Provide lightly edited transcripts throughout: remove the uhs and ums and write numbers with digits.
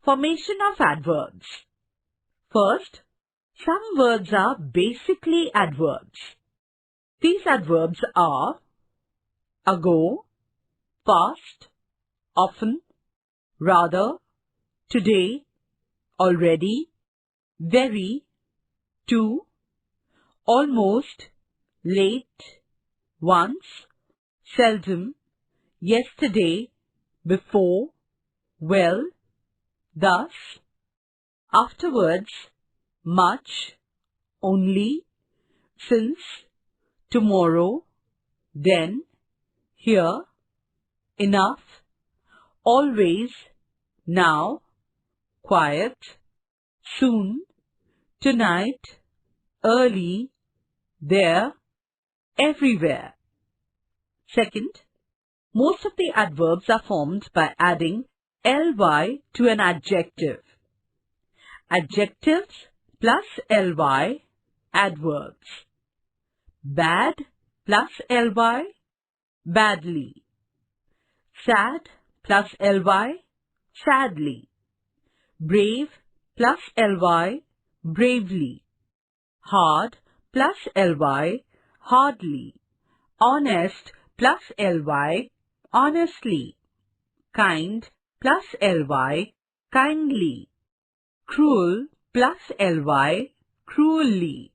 Formation of adverbs. First, some words are basically adverbs. These adverbs are ago, past, often, rather, today, already, very, to, almost, late, once, seldom, yesterday, before, well, thus, afterwards, much, only, since, tomorrow, then, here, enough, always, now, quiet, soon, tonight, early, there, everywhere. Second, most of the adverbs are formed by adding ly to an adjective. Adjectives plus ly, adverbs. Bad plus ly, badly. Sad plus ly, sadly. Brave plus ly, bravely. Hard plus ly, hardly. Honest plus ly, honestly. Kind plus ly, kindly. Cruel plus ly, cruelly.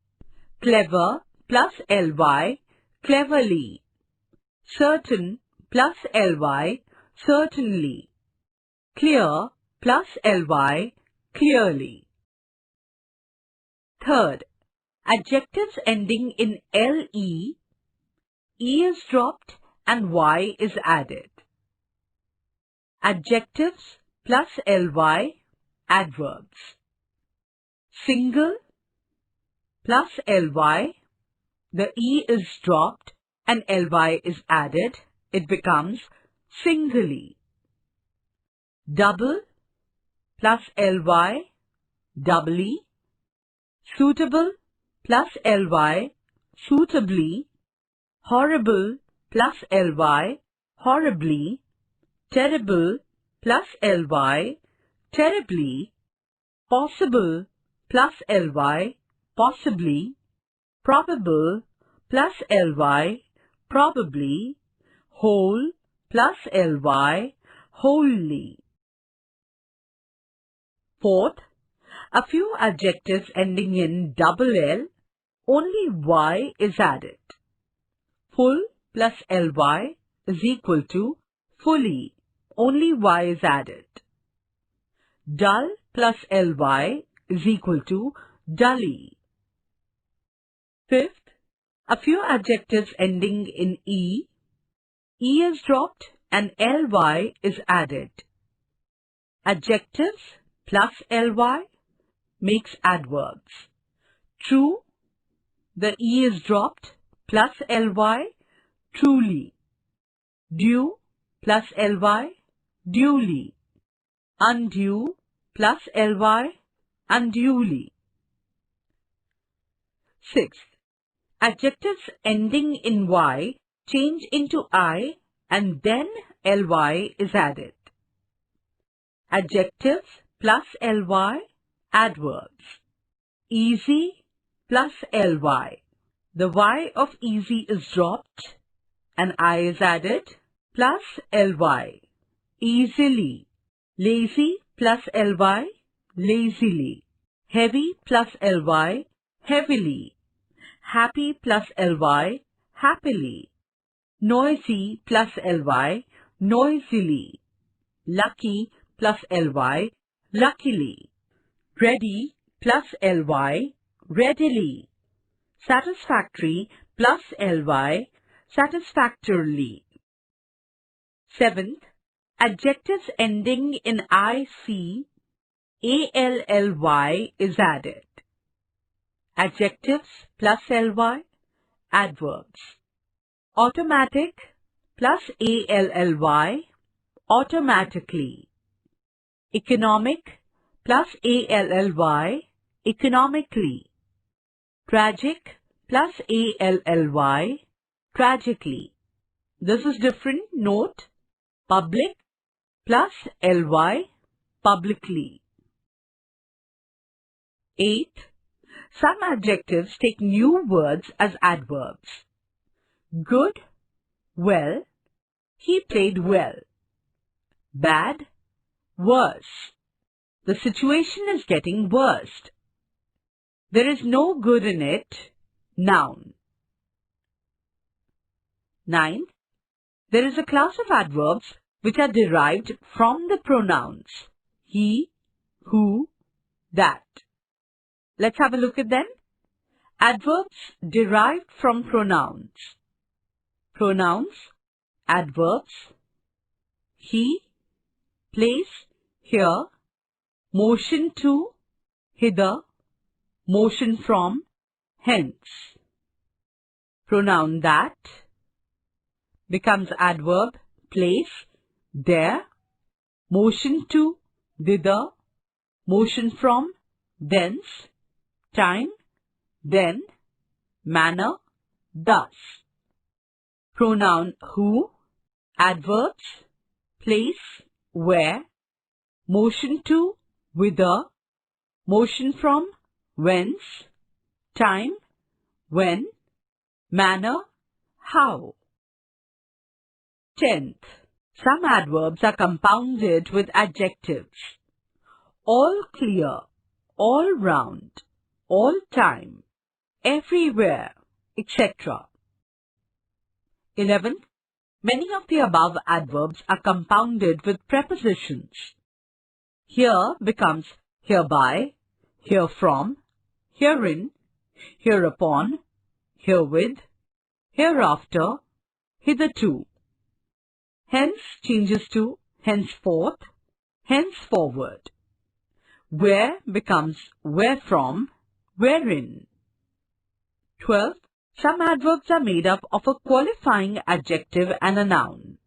Clever plus ly, cleverly. Certain plus ly, certainly. Clear plus ly, clearly. Third, adjectives ending in le, e is dropped and y is added. Adjectives plus ly, adverbs. Single plus ly, the e is dropped and ly is added, it becomes singly. Double plus ly, doubly. Suitable plus ly, suitably. Horrible plus ly, horribly. Terrible plus ly, terribly. Possible plus ly, possibly. Probable plus ly, probably. Whole plus ly, wholly. Fourth, a few adjectives ending in double L, only y is added. Full plus ly is equal to fully, only y is added. Dull plus ly is equal to dully. Fifth, a few adjectives ending in e is dropped and ly is added. Adjectives plus ly makes adverbs. True, the e is dropped, plus ly, truly. Due plus ly, duly. Undue plus ly, unduly. Sixth, adjectives ending in y change into I and then ly is added. Adjectives plus ly, adverbs. Easy plus ly. The y of easy is dropped and I is added, plus ly. Easily. Lazy plus ly, lazily. Heavy plus ly, heavily. Happy plus ly, happily. Noisy plus ly, noisily. Lucky plus ly, luckily. Ready plus ly, readily. Satisfactory plus ly, satisfactorily. Seventh, adjectives ending in ic, ally is added. Adjectives plus ly, adverbs. Automatic plus ally, automatically. Economic plus ally, economically. Tragic plus ally, tragically. This is different. Note. Public plus ly, publicly. 8. Some adjectives take new words as adverbs. Good, well, he played well. Bad, worse. The situation is getting worse. There is no good in it, noun. 9. There is a class of adverbs which are derived from the pronouns he, who, that. Let's have a look at them. Adverbs derived from pronouns. Pronouns, adverbs, he, place, here, motion to, hither, motion from, hence. Pronoun that becomes adverb, place, there, motion to, thither, motion from, thence, time, then, manner, thus. Pronoun who, adverbs, place, where, motion to, whither, motion from, whence, time, when, manner, how. 10th. Some adverbs are compounded with adjectives. All clear, all round, all time, everywhere, etc. 11th. Many of the above adverbs are compounded with prepositions. Here becomes hereby, herefrom, herein, hereupon, herewith, hereafter, hitherto. Hence changes to henceforth, henceforward. Where becomes wherefrom, wherein. 12th. Some adverbs are made up of a qualifying adjective and a noun.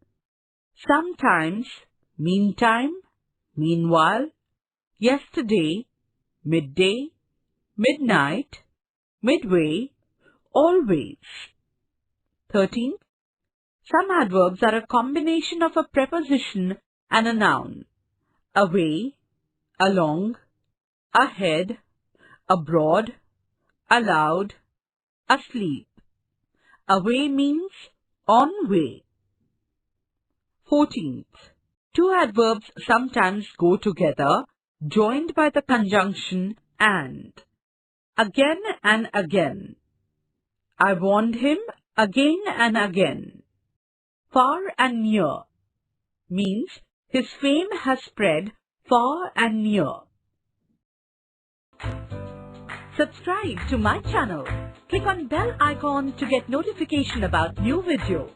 Sometimes, meantime, meanwhile, yesterday, midday, midnight, midway, always. 13th. Some adverbs are a combination of a preposition and a noun. Away, along, ahead, abroad, allowed, asleep. Away means on way. 14th. Two adverbs sometimes go together, joined by the conjunction and. Again and again. I warned him again and again. Far and near means his fame has spread far and near. Subscribe to my channel. Click on bell icon to get notification about new video.